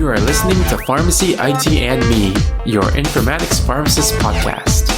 You are listening to Pharmacy, IT, and Me, your informatics pharmacist podcast.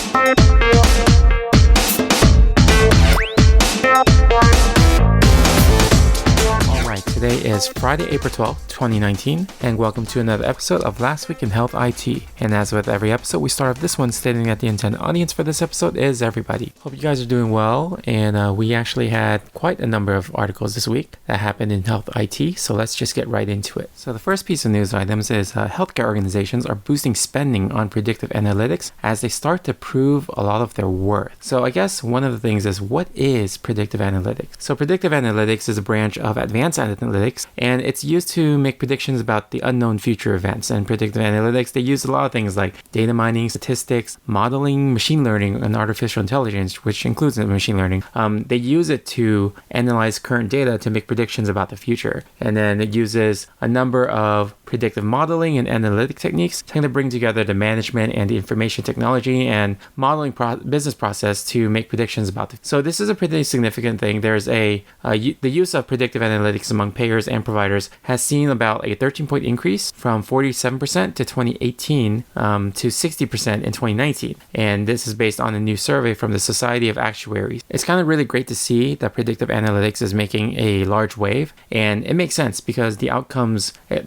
Today is Friday, April 12th, 2019, and welcome to another episode of Last Week in Health IT. And as with every episode, we start off this one stating that the intended audience for this episode is everybody. Hope you guys are doing well, and we actually had quite a number of articles this week that happened in health IT, so let's just get right into it. So the first piece of news items is healthcare organizations are boosting spending on predictive analytics as they start to prove a lot of their worth. So I guess one of the things is, what is predictive analytics? So predictive analytics is a branch of advanced analytics, and it's used to make predictions about the unknown future events. And predictive analytics, they use a lot of things like data mining, statistics, modeling, machine learning, and artificial intelligence, which includes machine learning. They use it to analyze current data to make predictions about the future. And then it uses a number of predictive modeling and analytic techniques to kind of bring together the management and the information technology and modeling business process to make predictions about it. So this is a pretty significant thing. There's the use of predictive analytics among payers and providers has seen about a 13-point increase from 47% to 2018 to 60% in 2019. And this is based on a new survey from the Society of Actuaries. It's kind of really great to see that predictive analytics is making a large wave, and it makes sense because the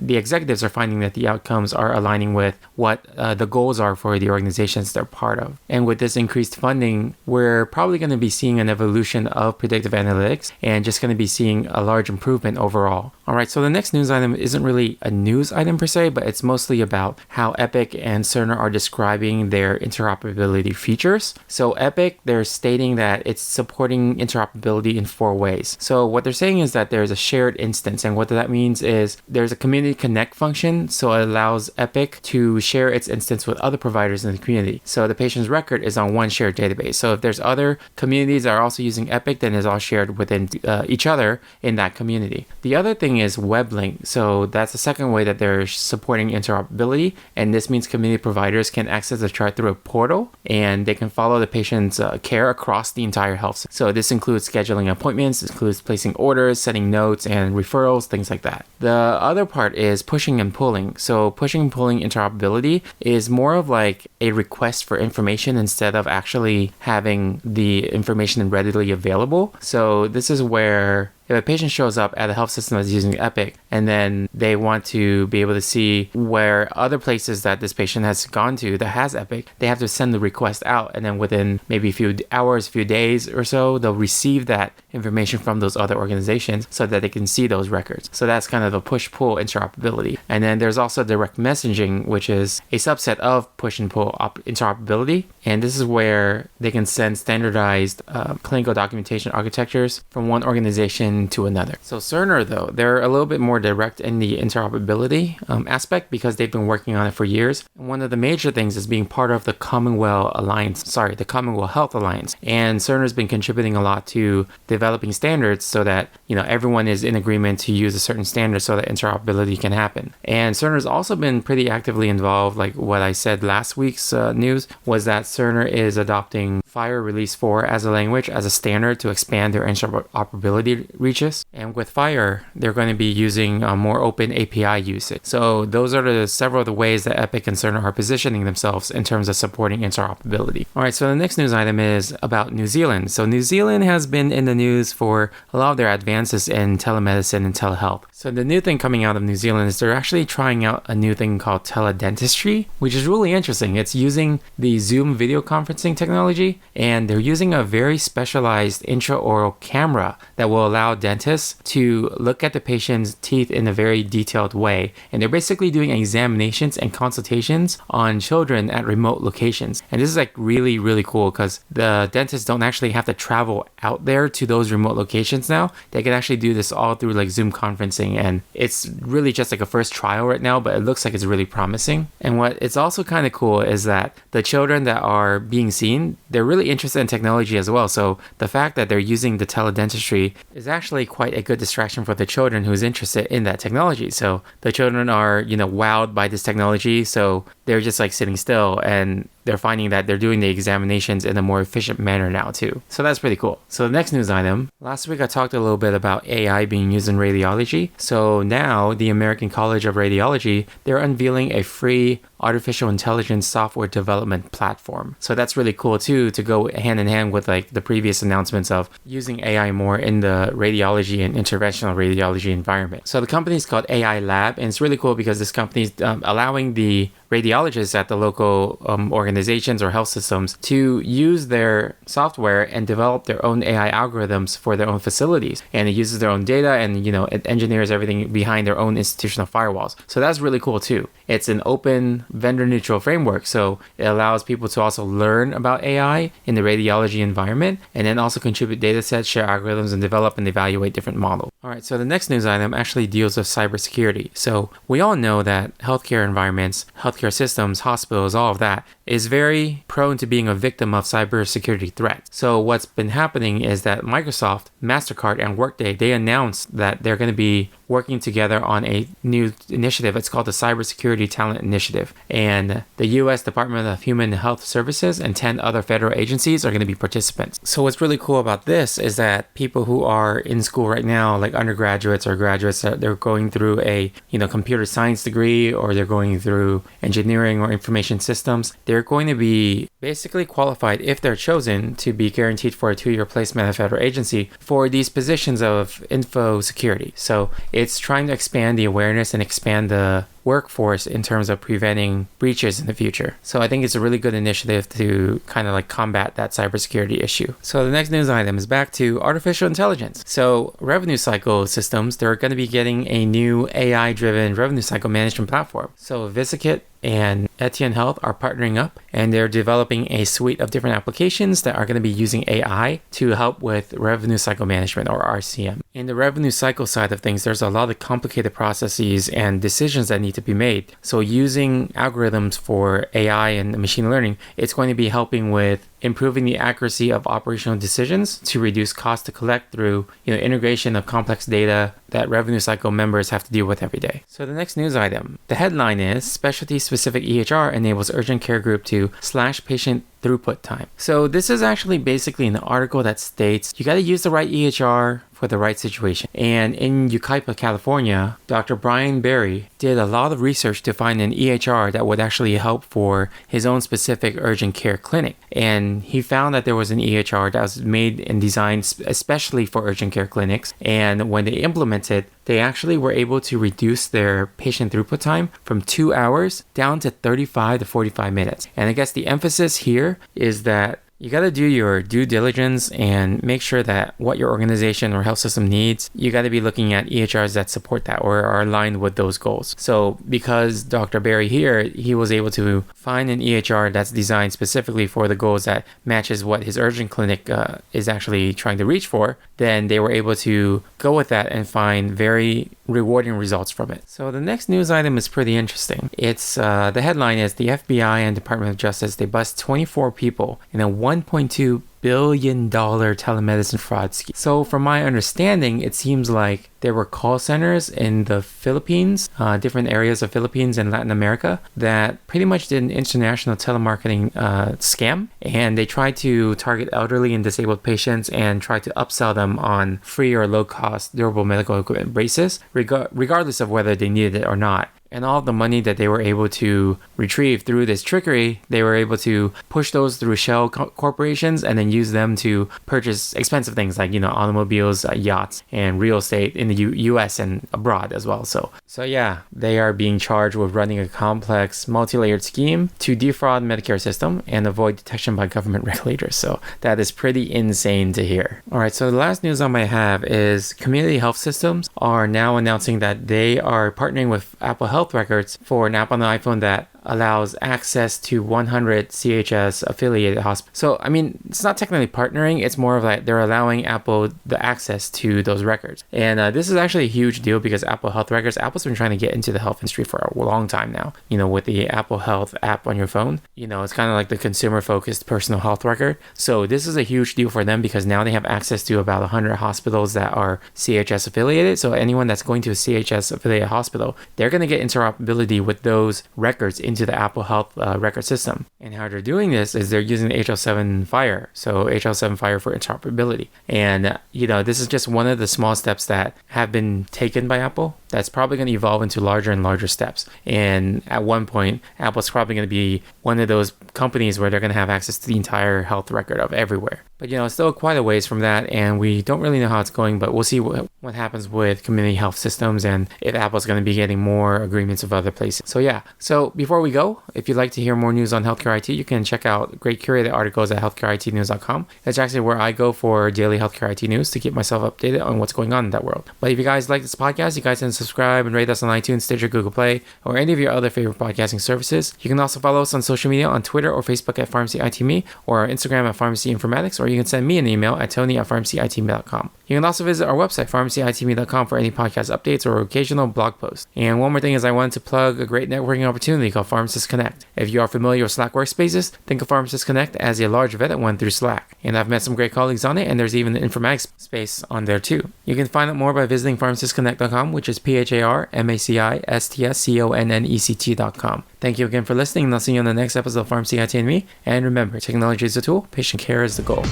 executives are finding that the outcomes are aligning with what the goals are for the organizations they're part of. And with this increased funding, we're probably going to be seeing an evolution of predictive analytics and just going to be seeing a large improvement overall. All right, so the next news item isn't really a news item per se, but it's mostly about how Epic and Cerner are describing their interoperability features. So Epic, they're stating that it's supporting interoperability in 4 ways. So what they're saying is that there's a shared instance, and what that means is there's a community connect function, so it allows Epic to share its instance with other providers in the community. So the patient's record is on one shared database. So if there's other communities that are also using Epic, then it's all shared within each other in that community. The other thing is WebLink. So that's the second way that they're supporting interoperability, and this means community providers can access the chart through a portal, and they can follow the patient's care across the entire health system. So this includes scheduling appointments, it includes placing orders, setting notes and referrals, things like that. The other part is pushing and pulling. So pushing and pulling interoperability is more of like a request for information instead of actually having the information readily available. So this is where if a patient shows up at a health system that's using Epic, and then they want to be able to see where other places that this patient has gone to that has Epic, they have to send the request out, and then within maybe a few hours, few days or so, they'll receive that information from those other organizations so that they can see those records. So that's kind of a push-pull interoperability. And then there's also direct messaging, which is a subset of push and pull interoperability. And this is where they can send standardized clinical documentation architectures from one organization to another. So Cerner, though, they're a little bit more direct in the interoperability aspect because they've been working on it for years. And one of the major things is being part of the Commonwealth Health Alliance. And Cerner's been contributing a lot to developing standards so that, everyone is in agreement to use a certain standard so that interoperability can happen. And Cerner's also been pretty actively involved, like what I said last week's news was that Cerner is adopting FHIR Release 4 as a language, as a standard to expand their interoperability reaches. And with FHIR, they're going to be using more open API usage. So those are several of the ways that Epic and Cerner are positioning themselves in terms of supporting interoperability. All right, so the next news item is about New Zealand. So New Zealand has been in the news for a lot of their advances in telemedicine and telehealth. So the new thing coming out of New Zealand is they're actually trying out a new thing called teledentistry, which is really interesting. It's using the Zoom video conferencing technology, and they're using a very specialized intraoral camera that will allow dentists to look at the patient's teeth in a very detailed way. And they're basically doing examinations and consultations on children at remote locations. And this is like really, really cool because the dentists don't actually have to travel out there to those remote locations now. They can actually do this all through like Zoom conferencing, and it's really just like a first trial right now, but it looks like it's really promising. And what it's also kind of cool is that the children that are being seen, they're really interested in technology as well. So the fact that they're using the teledentistry is actually quite a good distraction for the children who's interested in that technology. So the children are, wowed by this technology. So they're just like sitting still and they're finding that they're doing the examinations in a more efficient manner now too. So that's pretty cool. So the next news item, last week I talked a little bit about AI being used in radiology. So now the American College of Radiology, they're unveiling a free artificial intelligence software development platform. So that's really cool too, to go hand in hand with like the previous announcements of using AI more in the radiology and interventional radiology environment. So the company is called AI Lab, and it's really cool because this company is allowing the radiologists at the local organizations or health systems to use their software and develop their own AI algorithms for their own facilities. And it uses their own data, and it engineers everything behind their own institutional firewalls. So that's really cool too. It's an open, vendor-neutral framework, so it allows people to also learn about AI in the radiology environment, and then also contribute data sets, share algorithms, and develop and evaluate different models. All right, so the next news item actually deals with cybersecurity. So we all know that healthcare environments, healthcare systems, hospitals, all of that is very prone to being a victim of cybersecurity threats. So what's been happening is that Microsoft, MasterCard, and Workday, they announced that they're going to be working together on a new initiative. It's called the Cybersecurity Talent Initiative. And the U.S. Department of Human Health Services and 10 other federal agencies are going to be participants. So what's really cool about this is that people who are in school right now, like undergraduates or graduates, they're going through a computer science degree, or they're going through engineering or information systems, they're going to be basically qualified, if they're chosen, to be guaranteed for a 2-year placement at a federal agency for these positions of info security. So it's trying to expand the awareness and expand the workforce in terms of preventing breaches in the future. So I think it's a really good initiative to kind of like combat that cybersecurity issue. So the next news item is back to artificial intelligence. So revenue cycle systems, they're going to be getting a new AI-driven revenue cycle management platform. So VisiKit and Etienne Health are partnering up, and they're developing a suite of different applications that are going to be using AI to help with revenue cycle management, or RCM. In the revenue cycle side of things, there's a lot of complicated processes and decisions that need to be made. So using algorithms for AI and machine learning, it's going to be helping with improving the accuracy of operational decisions to reduce cost to collect through integration of complex data that revenue cycle members have to deal with every day. So the next news item, the headline is specialty-specific EHR enables urgent care group to slash patient throughput time. So this is actually basically an article that states you got to use the right EHR for the right situation. And in Yucaipa, California, Dr. Brian Berry did a lot of research to find an EHR that would actually help for his own specific urgent care clinic. And he found that there was an EHR that was made and designed especially for urgent care clinics. And when they implemented, they actually were able to reduce their patient throughput time from 2 hours down to 35 to 45 minutes. And I guess the emphasis here is that you got to do your due diligence and make sure that what your organization or health system needs, you got to be looking at EHRs that support that or are aligned with those goals. So because Dr. Berry here, he was able to find an EHR that's designed specifically for the goals that matches what his urgent clinic is actually trying to reach for, then they were able to go with that and find very rewarding results from it. So the next news item is pretty interesting. It's the headline is the FBI and Department of Justice, they bust 24 people in a $1.2 billion telemedicine fraud scheme. So from my understanding, it seems like there were call centers in the Philippines, different areas of Philippines and Latin America that pretty much did an international telemarketing scam. And they tried to target elderly and disabled patients and try to upsell them on free or low cost durable medical equipment braces, regardless of whether they needed it or not. And all of the money that they were able to retrieve through this trickery, they were able to push those through shell corporations and then use them to purchase expensive things like, automobiles, yachts, and real estate in the U.S. and abroad as well. So yeah, they are being charged with running a complex, multi-layered scheme to defraud Medicare system and avoid detection by government regulators. So that is pretty insane to hear. All right, so the last news I might have is community health systems are now announcing that they are partnering with Apple Health Records for an app on the iPhone that allows access to 100 CHS affiliated hospitals. So, it's not technically partnering. It's more of like they're allowing Apple the access to those records. And this is actually a huge deal because Apple Health Records, Apple's been trying to get into the health industry for a long time now. With the Apple Health app on your phone, it's kind of like the consumer-focused personal health record. So this is a huge deal for them because now they have access to about 100 hospitals that are CHS affiliated. So anyone that's going to a CHS affiliated hospital, they're going to get interoperability with those records into the Apple Health record system. And how they're doing this is they're using HL7 Fire, so HL7 Fire for interoperability. And, this is just one of the small steps that have been taken by Apple that's probably going to evolve into larger and larger steps. And at one point, Apple's probably going to be one of those companies where they're going to have access to the entire health record of everywhere. But, it's still quite a ways from that, and we don't really know how it's going, but we'll see what happens with community health systems and if Apple's going to be getting more agreements with other places. So before we go, if you'd like to hear more news on healthcare IT, you can check out great curated articles at healthcareitnews.com. That's actually where I go for daily healthcare IT news to keep myself updated on what's going on in that world. But if you guys like this podcast, you guys can subscribe and rate us on iTunes, Stitcher, Google Play, or any of your other favorite podcasting services. You can also follow us on social media on Twitter or Facebook at PharmacyITme, or on Instagram at PharmacyInformatics, or you can send me an email at tony@pharmacyitme.com. You can also visit our website, pharmacyitme.com, for any podcast updates or occasional blog posts. And one more thing is I wanted to plug a great networking opportunity called Pharmacist Connect. If you are familiar with Slack workspaces, think of Pharmacist Connect as a large vet that went through Slack. And I've met some great colleagues on it, and there's even an informatics space on there too. You can find out more by visiting pharmacistconnect.com, which is PharmacyIsconnect.com. Thank you again for listening, and I'll see you on the next episode of Pharmacy IT and Me. And remember, technology is a tool, patient care is the goal.